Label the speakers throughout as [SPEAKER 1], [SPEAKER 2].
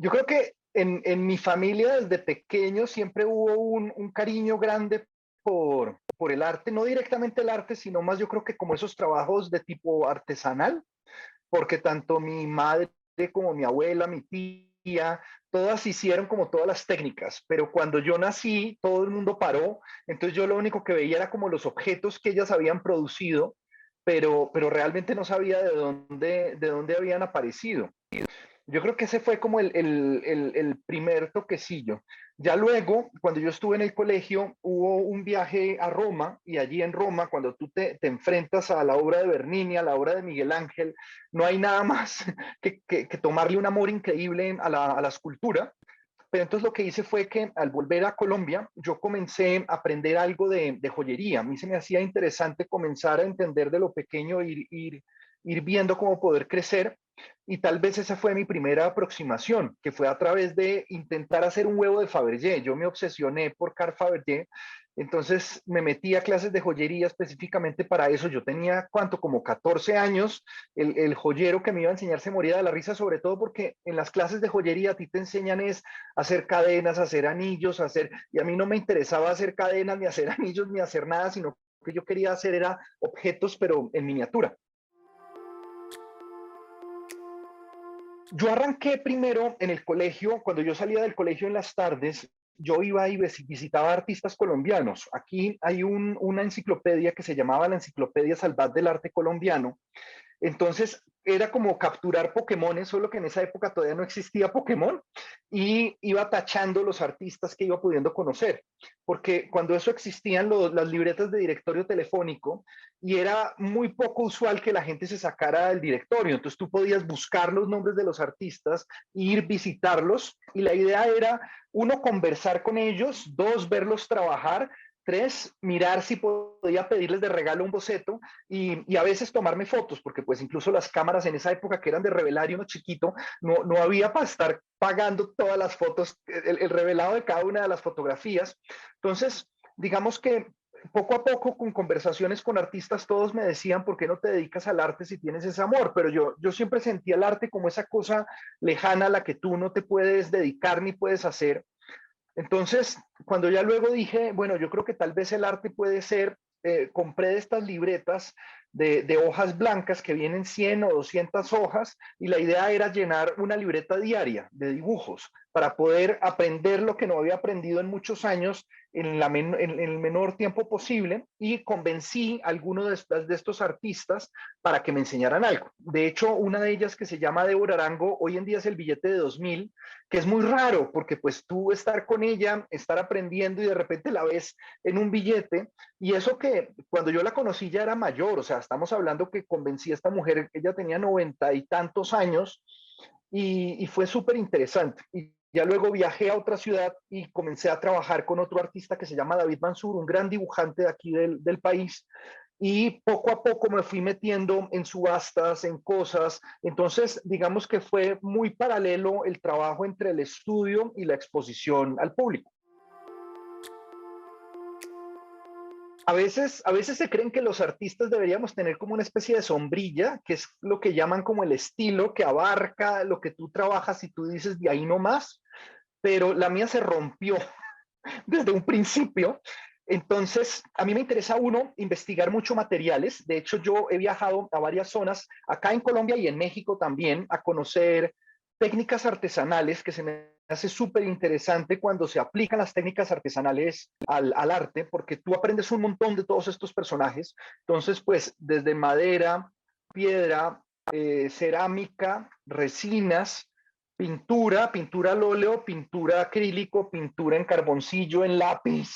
[SPEAKER 1] Yo creo que en mi familia desde pequeño siempre hubo un cariño grande por el arte, no directamente el arte, sino más yo creo que como esos trabajos de tipo artesanal, porque tanto mi madre como mi abuela, mi tía, todas hicieron como todas las técnicas, pero cuando yo nací, todo el mundo paró, entonces yo lo único que veía era como los objetos que ellas habían producido, pero realmente no sabía de dónde habían aparecido. Yo creo que ese fue como el primer toquecillo. Ya luego, cuando yo estuve en el colegio, hubo un viaje a Roma y allí en Roma, cuando tú te enfrentas a la obra de Bernini, a la obra de Miguel Ángel, no hay nada más que tomarle un amor increíble a la escultura. Pero entonces lo que hice fue que al volver a Colombia, yo comencé a aprender algo de joyería. A mí se me hacía interesante comenzar a entender de lo pequeño, ir viendo cómo poder crecer. Y tal vez esa fue mi primera aproximación, que fue a través de intentar hacer un huevo de Fabergé. Yo me obsesioné por Carl Fabergé, entonces me metí a clases de joyería específicamente para eso. Yo tenía, ¿cuánto? Como 14 años. El joyero que me iba a enseñar se moría de la risa, sobre todo porque en las clases de joyería a ti te enseñan es hacer cadenas, hacer anillos, y a mí no me interesaba hacer cadenas, ni hacer anillos, ni hacer nada, sino que yo quería hacer era objetos, pero en miniatura. Yo arranqué primero en el colegio, cuando yo salía del colegio en las tardes, yo iba y visitaba artistas colombianos. Aquí hay una enciclopedia que se llamaba la Enciclopedia Salvat del Arte Colombiano. Entonces era como capturar Pokémones, solo que en esa época todavía no existía Pokémon, y iba tachando los artistas que iba pudiendo conocer, porque cuando eso existían las libretas de directorio telefónico y era muy poco usual que la gente se sacara del directorio, entonces tú podías buscar los nombres de los artistas, ir visitarlos y la idea era, uno, conversar con ellos, dos, verlos trabajar, tres, mirar si podía pedirles de regalo un boceto y a veces tomarme fotos, porque pues incluso las cámaras en esa época que eran de revelar y uno chiquito, no había para estar pagando todas las fotos, el revelado de cada una de las fotografías. Entonces, digamos que poco a poco con conversaciones con artistas todos me decían, ¿por qué no te dedicas al arte si tienes ese amor? Pero yo siempre sentía el arte como esa cosa lejana a la que tú no te puedes dedicar ni puedes hacer. Entonces, cuando ya luego dije, bueno, yo creo que tal vez el arte puede ser, compré estas libretas de hojas blancas que vienen 100 o 200 hojas y la idea era llenar una libreta diaria de dibujos para poder aprender lo que no había aprendido en muchos años en el menor tiempo posible y convencí a algunos de estos artistas para que me enseñaran algo. De hecho, una de ellas que se llama Débora Arango, hoy en día es el billete de 2000, que es muy raro porque pues tú estar con ella, estar aprendiendo y de repente la ves en un billete y eso que cuando yo la conocí ya era mayor, o sea, estamos hablando que convencí a esta mujer, ella tenía 90 y tantos años y fue súper interesante. Y ya luego viajé a otra ciudad y comencé a trabajar con otro artista que se llama David Mansur, un gran dibujante de aquí del país, y poco a poco me fui metiendo en subastas, en cosas. Entonces, digamos que fue muy paralelo el trabajo entre el estudio y la exposición al público. A veces se creen que los artistas deberíamos tener como una especie de sombrilla, que es lo que llaman como el estilo que abarca lo que tú trabajas y tú dices de ahí no más, pero la mía se rompió desde un principio. Entonces, a mí me interesa uno investigar mucho materiales. De hecho, yo he viajado a varias zonas, acá en Colombia y en México también, a conocer técnicas artesanales que se me hace súper interesante cuando se aplican las técnicas artesanales al arte, porque tú aprendes un montón de todos estos personajes. Entonces, pues, desde madera, piedra, cerámica, resinas, pintura al óleo, pintura acrílico, pintura en carboncillo, en lápiz.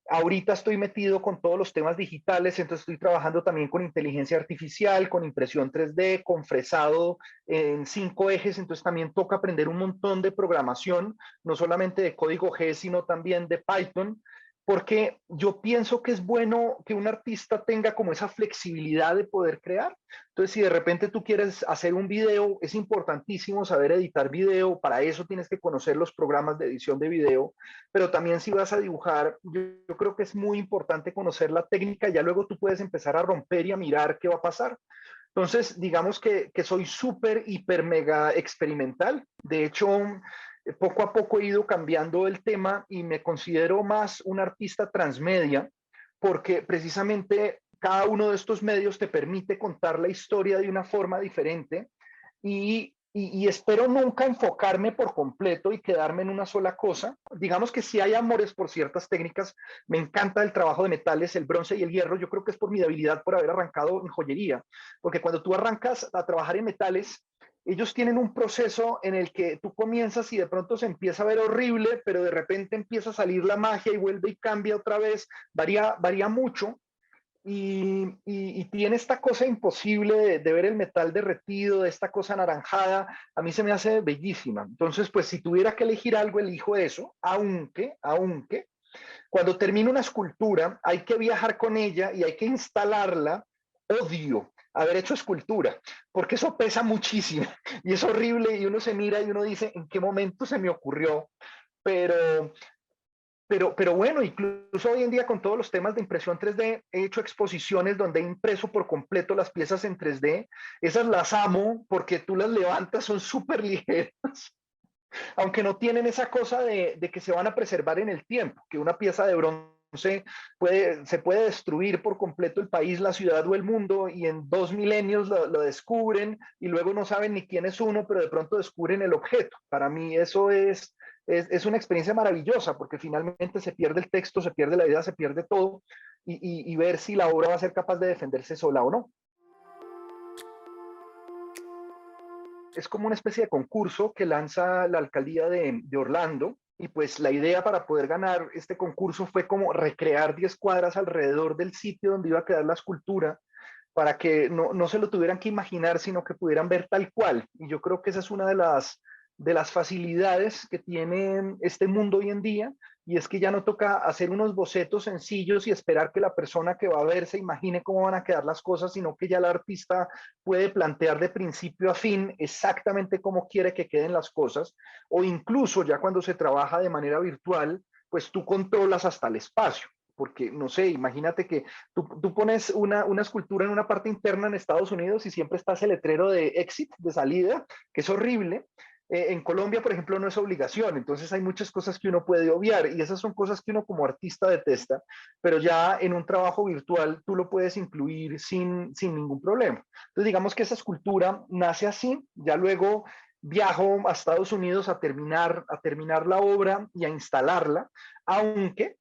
[SPEAKER 1] Ahorita estoy metido con todos los temas digitales, entonces estoy trabajando también con inteligencia artificial, con impresión 3D, con fresado en 5 ejes, entonces también toca aprender un montón de programación, no solamente de código G, sino también de Python, porque yo pienso que es bueno que un artista tenga como esa flexibilidad de poder crear. Entonces, si de repente tú quieres hacer un video, es importantísimo saber editar video, para eso tienes que conocer los programas de edición de video, pero también si vas a dibujar, yo creo que es muy importante conocer la técnica, ya luego tú puedes empezar a romper y a mirar qué va a pasar. Entonces, digamos que soy súper, hiper, mega experimental. De hecho, poco a poco he ido cambiando el tema y me considero más un artista transmedia, porque precisamente cada uno de estos medios te permite contar la historia de una forma diferente y espero nunca enfocarme por completo y quedarme en una sola cosa. Digamos que si hay amores por ciertas técnicas, me encanta el trabajo de metales, el bronce y el hierro. Yo creo que es por mi debilidad por haber arrancado en joyería, porque cuando tú arrancas a trabajar en metales, ellos tienen un proceso en el que tú comienzas y de pronto se empieza a ver horrible, pero de repente empieza a salir la magia y vuelve y cambia otra vez, varía mucho. Y tiene esta cosa imposible de ver el metal derretido, de esta cosa anaranjada, a mí se me hace bellísima. Entonces, pues si tuviera que elegir algo, elijo eso, aunque, cuando termino una escultura hay que viajar con ella y hay que instalarla. Odio haber hecho escultura, porque eso pesa muchísimo y es horrible y uno se mira y uno dice, ¿en qué momento se me ocurrió? Pero pero bueno, incluso hoy en día con todos los temas de impresión 3D, he hecho exposiciones donde he impreso por completo las piezas en 3D. Esas las amo porque tú las levantas, son súper ligeras, aunque no tienen esa cosa de que se van a preservar en el tiempo, que una pieza de bronce se puede destruir por completo el país, la ciudad o el mundo y en 2 milenios lo descubren y luego no saben ni quién es uno, pero de pronto descubren el objeto. Para mí eso es una experiencia maravillosa porque finalmente se pierde el texto, se pierde la idea, se pierde todo y ver si la obra va a ser capaz de defenderse sola o no. Es como una especie de concurso que lanza la alcaldía de Orlando y pues la idea para poder ganar este concurso fue como recrear 10 cuadras alrededor del sitio donde iba a quedar la escultura para que no se lo tuvieran que imaginar, sino que pudieran ver tal cual. Y yo creo que esa es una de las facilidades que tiene este mundo hoy en día, y es que ya no toca hacer unos bocetos sencillos y esperar que la persona que va a ver se imagine cómo van a quedar las cosas, sino que ya el artista puede plantear de principio a fin exactamente cómo quiere que queden las cosas, o incluso ya cuando se trabaja de manera virtual, pues tú controlas hasta el espacio. Porque, no sé, imagínate que tú pones una escultura en una parte interna en Estados Unidos y siempre está ese letrero de exit, de salida, que es horrible. En Colombia, por ejemplo, no es obligación, entonces hay muchas cosas que uno puede obviar y esas son cosas que uno como artista detesta, pero ya en un trabajo virtual tú lo puedes incluir sin ningún problema. Entonces, digamos que esa escultura nace así, ya luego viajo a Estados Unidos a terminar la obra y a instalarla, aunque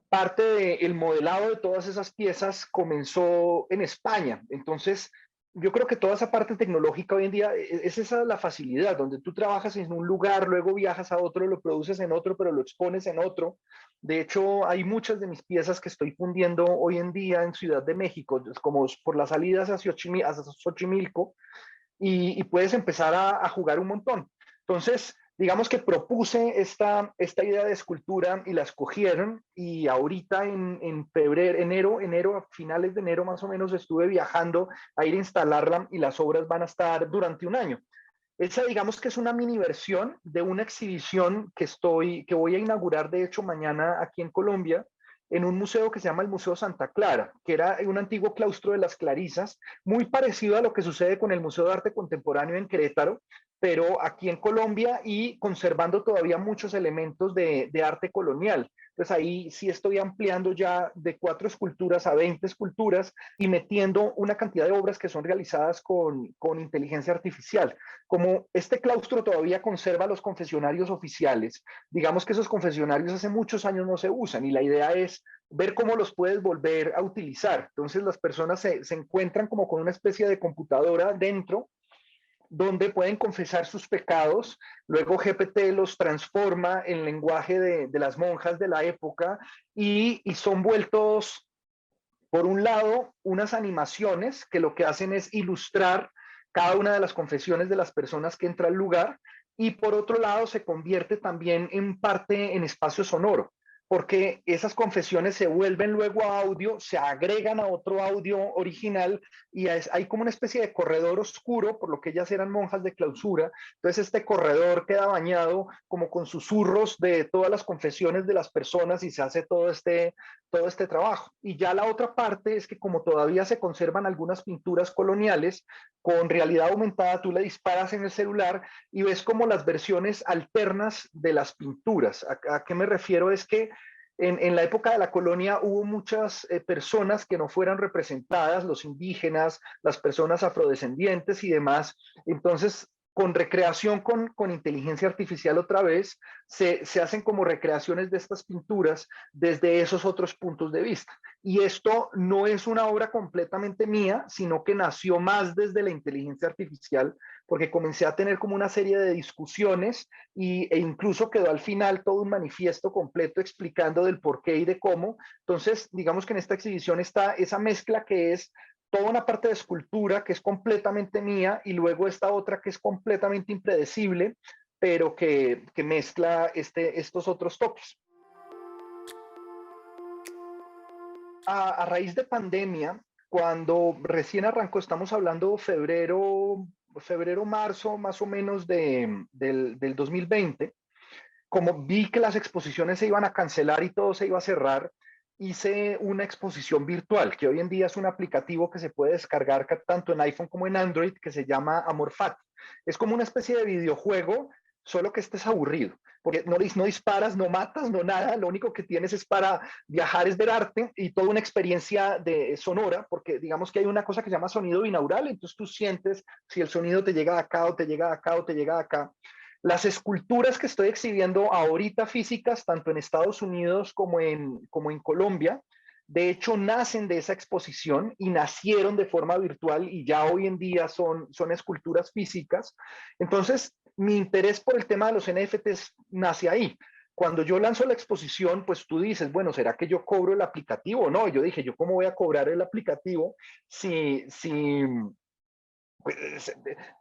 [SPEAKER 1] parte del modelado de todas esas piezas comenzó en España. Entonces, yo creo que toda esa parte tecnológica hoy en día es esa la facilidad, donde tú trabajas en un lugar, luego viajas a otro, lo produces en otro, pero lo expones en otro. De hecho, hay muchas de mis piezas que estoy fundiendo hoy en día en Ciudad de México, como por las salidas hacia Xochimilco, y puedes empezar a jugar un montón. Entonces, digamos que propuse esta idea de escultura y la escogieron y ahorita en febrero, enero, a finales de enero más o menos estuve viajando a ir a instalarla y las obras van a estar durante un año. Esa digamos que es una mini versión de una exhibición que voy a inaugurar de hecho mañana aquí en Colombia en un museo que se llama el Museo Santa Clara, que era un antiguo claustro de las Clarisas, muy parecido a lo que sucede con el Museo de Arte Contemporáneo en Querétaro, pero aquí en Colombia y conservando todavía muchos elementos de arte colonial. Entonces ahí sí estoy ampliando ya de 4 esculturas a 20 esculturas y metiendo una cantidad de obras que son realizadas con inteligencia artificial. Como este claustro todavía conserva los confesionarios oficiales, digamos que esos confesionarios hace muchos años no se usan y la idea es ver cómo los puedes volver a utilizar. Entonces las personas se encuentran como con una especie de computadora dentro donde pueden confesar sus pecados, luego GPT los transforma en lenguaje de las monjas de la época y son vueltos, por un lado, unas animaciones que lo que hacen es ilustrar cada una de las confesiones de las personas que entra al lugar y por otro lado se convierte también en parte en espacio sonoro porque esas confesiones se vuelven luego a audio, se agregan a otro audio original y hay como una especie de corredor oscuro, por lo que ellas eran monjas de clausura. Entonces este corredor queda bañado como con susurros de todas las confesiones de las personas y se hace todo este trabajo. Y ya la otra parte es que como todavía se conservan algunas pinturas coloniales, con realidad aumentada tú le disparas en el celular y ves como las versiones alternas de las pinturas. ¿A qué me refiero? Es que en la época de la colonia hubo muchas personas que no fueran representadas, los indígenas, las personas afrodescendientes y demás. Entonces, con recreación con inteligencia artificial otra vez, se hacen como recreaciones de estas pinturas desde esos otros puntos de vista. Y esto no es una obra completamente mía, sino que nació más desde la inteligencia artificial, porque comencé a tener como una serie de discusiones e incluso quedó al final todo un manifiesto completo explicando del por qué y de cómo. Entonces, digamos que en esta exhibición está esa mezcla que es toda una parte de escultura que es completamente mía y luego esta otra que es completamente impredecible, pero que mezcla estos otros toques. A raíz de pandemia, cuando recién arrancó, estamos hablando febrero, marzo, más o menos del 2020, como vi que las exposiciones se iban a cancelar y todo se iba a cerrar, hice una exposición virtual, que hoy en día es un aplicativo que se puede descargar tanto en iPhone como en Android, que se llama Amorfat. Es como una especie de videojuego, solo que este es aburrido, porque no disparas, no matas, no nada, lo único que tienes es para viajar, es ver arte y toda una experiencia de sonora, porque digamos que hay una cosa que se llama sonido binaural, entonces tú sientes si el sonido te llega de acá o te llega de acá o te llega de acá. Las esculturas que estoy exhibiendo ahorita físicas, tanto en Estados Unidos como en Colombia, de hecho nacen de esa exposición y nacieron de forma virtual y ya hoy en día son esculturas físicas. Entonces, mi interés por el tema de los NFTs nace ahí. Cuando yo lanzo la exposición, pues tú dices, bueno, ¿será que yo cobro el aplicativo o no? Yo dije, ¿yo cómo voy a cobrar el aplicativo si pues,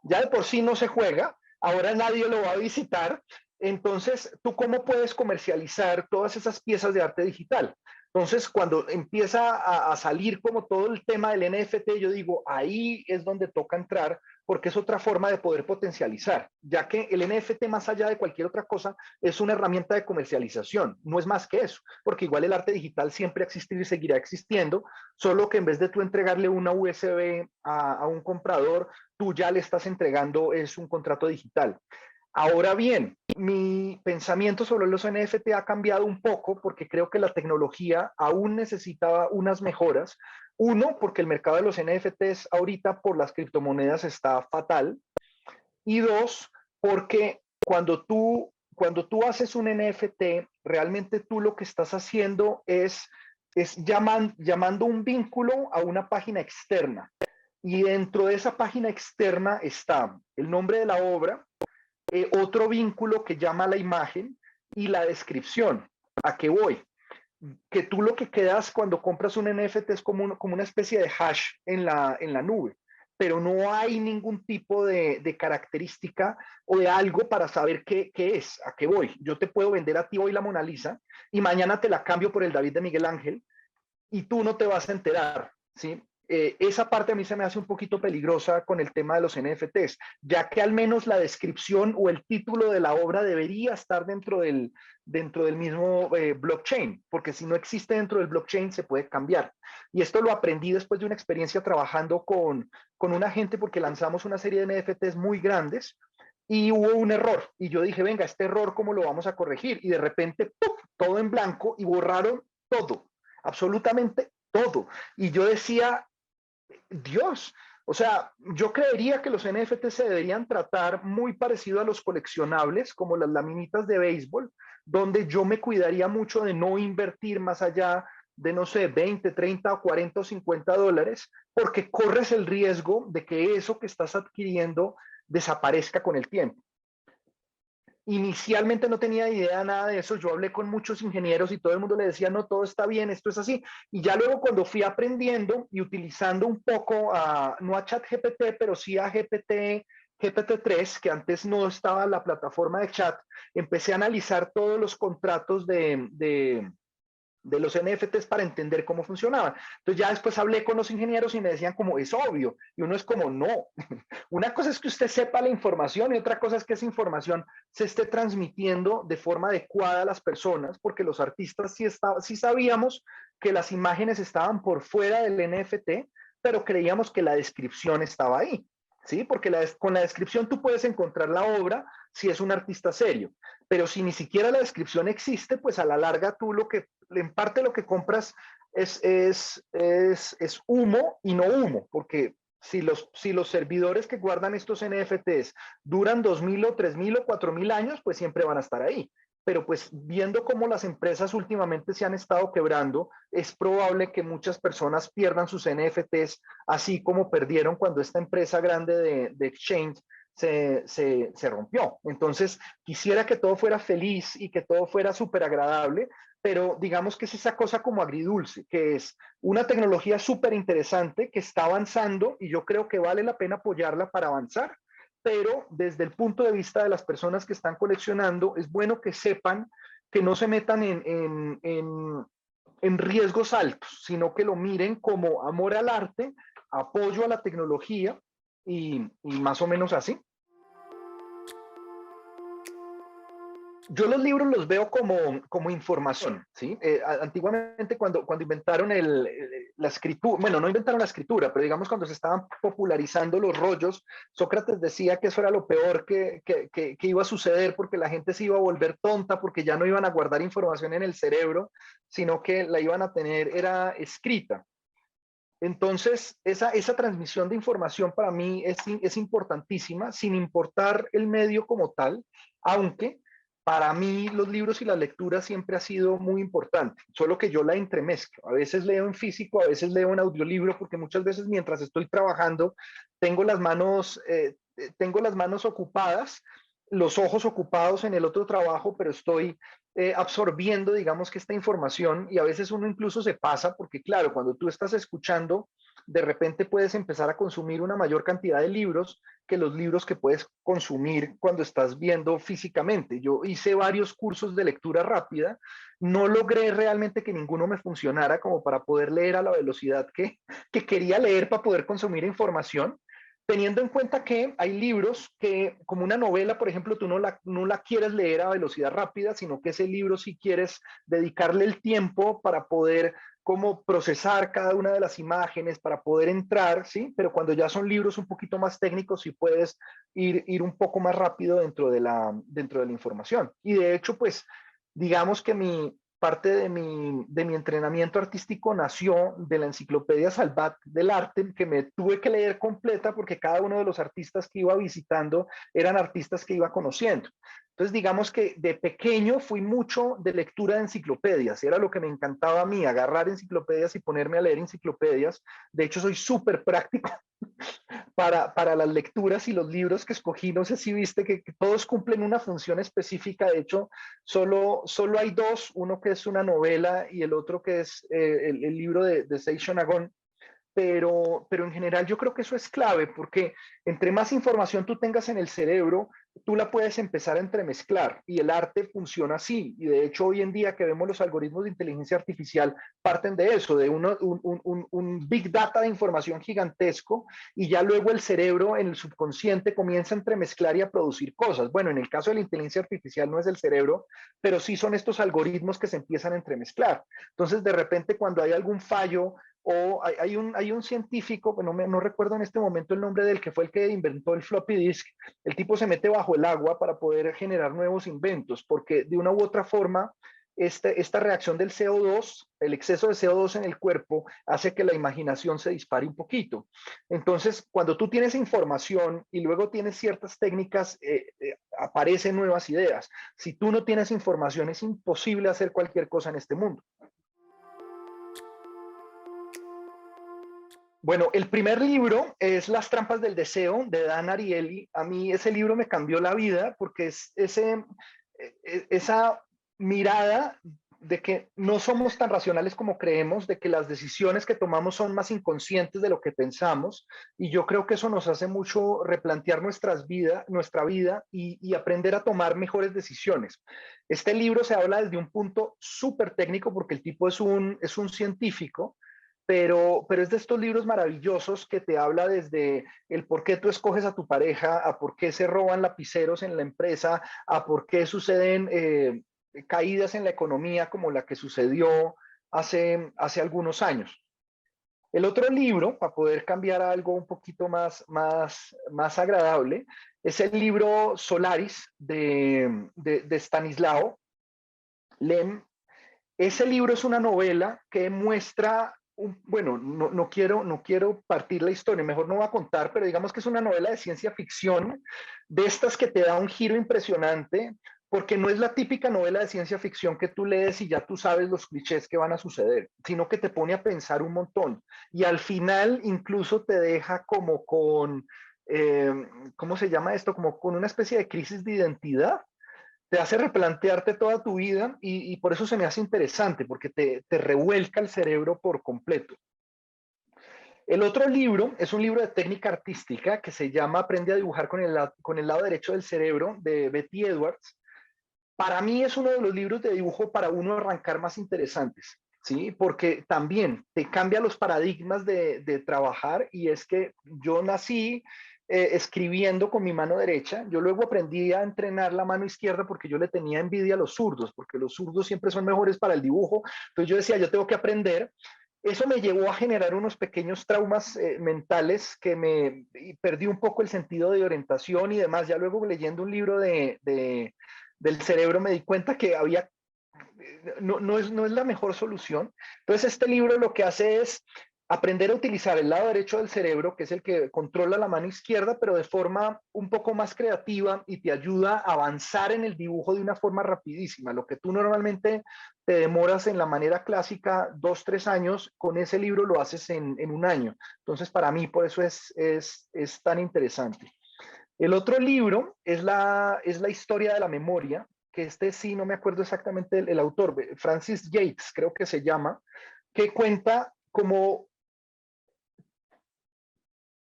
[SPEAKER 1] ya de por sí no se juega, ahora nadie lo va a visitar, entonces tú cómo puedes comercializar todas esas piezas de arte digital. Entonces, cuando empieza a salir como todo el tema del NFT, yo digo, ahí es donde toca entrar, porque es otra forma de poder potencializar, ya que el NFT, más allá de cualquier otra cosa, es una herramienta de comercialización, no es más que eso, porque igual el arte digital siempre ha existido y seguirá existiendo, solo que en vez de tú entregarle una USB a un comprador, tú ya le estás entregando es un contrato digital. Ahora bien, mi pensamiento sobre los NFT ha cambiado un poco porque creo que la tecnología aún necesitaba unas mejoras. Uno, porque el mercado de los NFTs ahorita por las criptomonedas está fatal. Y dos, porque cuando tú haces un NFT, realmente tú lo que estás haciendo es llamando un vínculo a una página externa. Y dentro de esa página externa está el nombre de la obra, otro vínculo que llama a la imagen y la descripción. ¿A qué voy? Que tú lo que quedas cuando compras un NFT es como una especie de hash en la nube, pero no hay ningún tipo de característica o de algo para saber qué es, a qué voy. Yo te puedo vender a ti hoy la Mona Lisa y mañana te la cambio por el David de Miguel Ángel y tú no te vas a enterar, ¿sí? Esa parte a mí se me hace un poquito peligrosa con el tema de los NFTs, ya que al menos la descripción o el título de la obra debería estar dentro del mismo blockchain, porque si no existe dentro del blockchain se puede cambiar. Y esto lo aprendí después de una experiencia trabajando con una gente porque lanzamos una serie de NFTs muy grandes y hubo un error. Y yo dije, venga, este error, ¿cómo lo vamos a corregir? Y de repente, ¡puf!, todo en blanco y borraron todo, absolutamente todo. Y yo decía, Dios, o sea, yo creería que los NFT se deberían tratar muy parecido a los coleccionables, como las laminitas de béisbol, donde yo me cuidaría mucho de no invertir más allá de, no sé, 20, 30, 40 o $50, porque corres el riesgo de que eso que estás adquiriendo desaparezca con el tiempo. Inicialmente no tenía idea nada de eso, yo hablé con muchos ingenieros y todo el mundo le decía, no, todo está bien, esto es así. Y ya luego cuando fui aprendiendo y utilizando un poco, no a ChatGPT, pero sí a GPT-3, que antes no estaba en la plataforma de chat, empecé a analizar todos los contratos de los NFTs para entender cómo funcionaban. Entonces ya después hablé con los ingenieros y me decían como, es obvio. Y uno es como, no. Una cosa es que usted sepa la información y otra cosa es que esa información se esté transmitiendo de forma adecuada a las personas, porque los artistas sí sabíamos que las imágenes estaban por fuera del NFT, pero creíamos que la descripción estaba ahí. ¿Sí? Porque con la descripción tú puedes encontrar la obra si es un artista serio, pero si ni siquiera la descripción existe, pues a la larga tú en parte lo que compras es humo y no humo, porque si los servidores que guardan estos NFTs duran 2000 o 3000 o 4000 años, pues siempre van a estar ahí. Pero pues viendo cómo las empresas últimamente se han estado quebrando, es probable que muchas personas pierdan sus NFTs, así como perdieron cuando esta empresa grande de exchange se rompió. Entonces, quisiera que todo fuera feliz y que todo fuera súper agradable, pero digamos que es esa cosa como agridulce, que es una tecnología súper interesante que está avanzando y yo creo que vale la pena apoyarla para avanzar, pero desde el punto de vista de las personas que están coleccionando, es bueno que sepan que no se metan en riesgos altos, sino que lo miren como amor al arte, apoyo a la tecnología y más o menos así. Yo los libros los veo como información, ¿sí? Antiguamente cuando inventaron la escritura, bueno, no inventaron la escritura, pero digamos cuando se estaban popularizando los rollos, Sócrates decía que eso era lo peor que iba a suceder porque la gente se iba a volver tonta porque ya no iban a guardar información en el cerebro, sino que la iban a tener, era escrita. Entonces, esa transmisión de información para mí es importantísima, sin importar el medio como tal, aunque para mí los libros y la lectura siempre ha sido muy importante, solo que yo la entremezclo. A veces leo en físico, a veces leo en audiolibro, porque muchas veces mientras estoy trabajando tengo las manos ocupadas, los ojos ocupados en el otro trabajo, pero estoy absorbiendo, digamos que esta información y a veces uno incluso se pasa porque claro, cuando tú estás escuchando, de repente puedes empezar a consumir una mayor cantidad de libros que los libros que puedes consumir cuando estás viendo físicamente. Yo hice varios cursos de lectura rápida, no logré realmente que ninguno me funcionara como para poder leer a la velocidad que quería leer para poder consumir información, teniendo en cuenta que hay libros que, como una novela, por ejemplo, tú no la quieres leer a velocidad rápida, sino que ese libro sí quieres dedicarle el tiempo para poder como procesar cada una de las imágenes, para poder entrar, ¿sí? Pero cuando ya son libros un poquito más técnicos, sí puedes ir un poco más rápido dentro de la información. Y de hecho, pues, digamos que parte de mi entrenamiento artístico nació de la enciclopedia Salvat del arte, que me tuve que leer completa porque cada uno de los artistas que iba visitando eran artistas que iba conociendo. Entonces, digamos que de pequeño fui mucho de lectura de enciclopedias, era lo que me encantaba a mí, agarrar enciclopedias y ponerme a leer enciclopedias. De hecho, soy súper práctico para las lecturas y los libros que escogí. No sé si viste que todos cumplen una función específica. De hecho, solo hay dos, uno que es una novela y el otro que es el libro de Seishon Agon. Pero en general yo creo que eso es clave porque entre más información tú tengas en el cerebro, tú la puedes empezar a entremezclar y el arte funciona así. Y de hecho hoy en día que vemos los algoritmos de inteligencia artificial parten de eso, de un big data de información gigantesco y ya luego el cerebro en el subconsciente comienza a entremezclar y a producir cosas. Bueno, en el caso de la inteligencia artificial no es el cerebro, pero sí son estos algoritmos que se empiezan a entremezclar. Entonces de repente cuando hay algún fallo o hay un científico, no recuerdo en este momento el nombre del que fue el que inventó el floppy disk, el tipo se mete bajo el agua para poder generar nuevos inventos, porque de una u otra forma, esta reacción del CO2, el exceso de CO2 en el cuerpo, hace que la imaginación se dispare un poquito. Entonces, cuando tú tienes información y luego tienes ciertas técnicas, aparecen nuevas ideas. Si tú no tienes información, es imposible hacer cualquier cosa en este mundo. Bueno, el primer libro es Las trampas del deseo de Dan Ariely. A mí ese libro me cambió la vida porque es esa mirada de que no somos tan racionales como creemos, de que las decisiones que tomamos son más inconscientes de lo que pensamos, y yo creo que eso nos hace mucho replantear nuestra vida y aprender a tomar mejores decisiones. Este libro se habla desde un punto súper técnico porque el tipo es un científico, pero es de estos libros maravillosos que te habla desde el por qué tú escoges a tu pareja, a por qué se roban lapiceros en la empresa, a por qué suceden caídas en la economía como la que sucedió hace algunos años. El otro libro, para poder cambiar a algo un poquito más agradable, es el libro Solaris de Stanislao Lem. Ese libro es una novela que muestra, bueno, no quiero partir la historia, mejor no voy a contar, pero digamos que es una novela de ciencia ficción, de estas que te da un giro impresionante, porque no es la típica novela de ciencia ficción que tú lees y ya tú sabes los clichés que van a suceder, sino que te pone a pensar un montón. Y al final incluso te deja como con, eh, ¿cómo se llama esto? Como con una especie de crisis de identidad, te hace replantearte toda tu vida y por eso se me hace interesante, porque te revuelca el cerebro por completo. El otro libro es un libro de técnica artística que se llama Aprende a dibujar con el lado derecho del cerebro, de Betty Edwards. Para mí es uno de los libros de dibujo para uno arrancar más interesantes, ¿sí? Porque también te cambia los paradigmas de trabajar, y es que yo nací escribiendo con mi mano derecha. Yo luego aprendí a entrenar la mano izquierda porque yo le tenía envidia a los zurdos, porque los zurdos siempre son mejores para el dibujo. Entonces yo decía, yo tengo que aprender. Eso me llevó a generar unos pequeños traumas mentales que me perdí un poco el sentido de orientación y demás. Ya luego leyendo un libro del cerebro me di cuenta que había, no es la mejor solución. Entonces este libro lo que hace es aprender a utilizar el lado derecho del cerebro, que es el que controla la mano izquierda, pero de forma un poco más creativa, y te ayuda a avanzar en el dibujo de una forma rapidísima. Lo que tú normalmente te demoras en la manera clásica 2, 3 años, con ese libro lo haces en un año. Entonces para mí por eso es tan interesante. El otro libro es la historia de la memoria, que este sí no me acuerdo exactamente el autor, Francis Yates creo que se llama, que cuenta como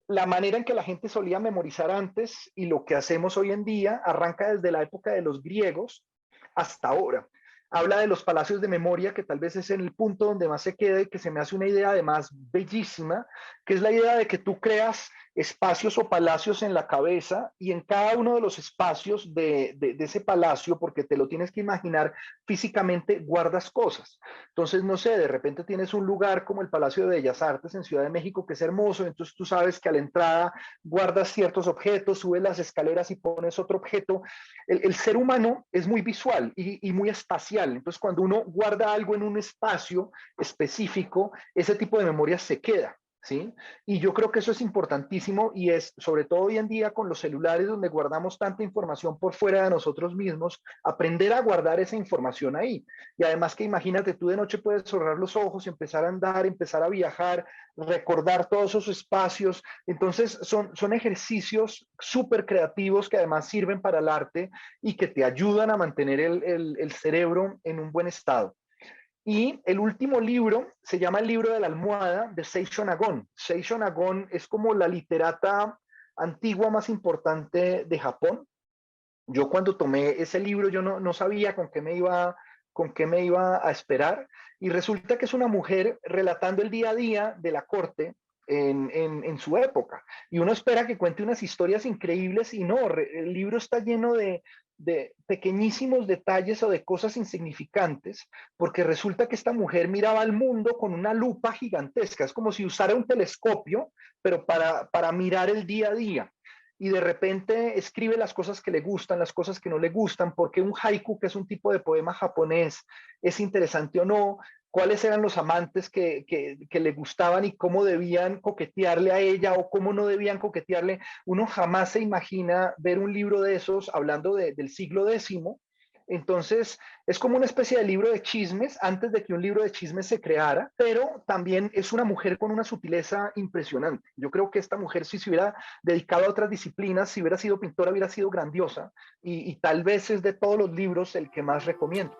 [SPEAKER 1] la manera en que la gente solía memorizar antes y lo que hacemos hoy en día arranca desde la época de los griegos hasta ahora. Habla de los palacios de memoria, que tal vez es en el punto donde más se queda y que se me hace una idea además bellísima, que es la idea de que tú creas espacios o palacios en la cabeza, y en cada uno de los espacios de ese palacio, porque te lo tienes que imaginar físicamente, guardas cosas. Entonces, no sé, de repente tienes un lugar como el Palacio de Bellas Artes en Ciudad de México, que es hermoso, entonces tú sabes que a la entrada guardas ciertos objetos, subes las escaleras y pones otro objeto. El ser humano es muy visual y muy espacial, entonces cuando uno guarda algo en un espacio específico, ese tipo de memoria se queda. ¿Sí? Y yo creo que eso es importantísimo, y es sobre todo hoy en día con los celulares, donde guardamos tanta información por fuera de nosotros mismos, aprender a guardar esa información ahí. Y además que imagínate, tú de noche puedes cerrar los ojos y empezar a andar, empezar a viajar, recordar todos esos espacios. Entonces son ejercicios súper creativos que además sirven para el arte y que te ayudan a mantener el cerebro en un buen estado. Y el último libro se llama El libro de la almohada, de Seisho Nagon. Seisho Nagon es como la literata antigua más importante de Japón. Yo cuando tomé ese libro yo no sabía con qué me iba a esperar, y resulta que es una mujer relatando el día a día de la corte en su época, y uno espera que cuente unas historias increíbles y no, el libro está lleno de pequeñísimos detalles o de cosas insignificantes, porque resulta que esta mujer miraba al mundo con una lupa gigantesca, es como si usara un telescopio, pero para mirar el día a día, y de repente escribe las cosas que le gustan, las cosas que no le gustan, porque un haiku, que es un tipo de poema japonés, es interesante o no, cuáles eran los amantes que le gustaban y cómo debían coquetearle a ella o cómo no debían coquetearle. Uno jamás se imagina ver un libro de esos hablando del siglo X. Entonces, es como una especie de libro de chismes antes de que un libro de chismes se creara, pero también es una mujer con una sutileza impresionante. Yo creo que esta mujer, si se hubiera dedicado a otras disciplinas, si hubiera sido pintora, hubiera sido grandiosa, y tal vez es de todos los libros el que más recomiendo.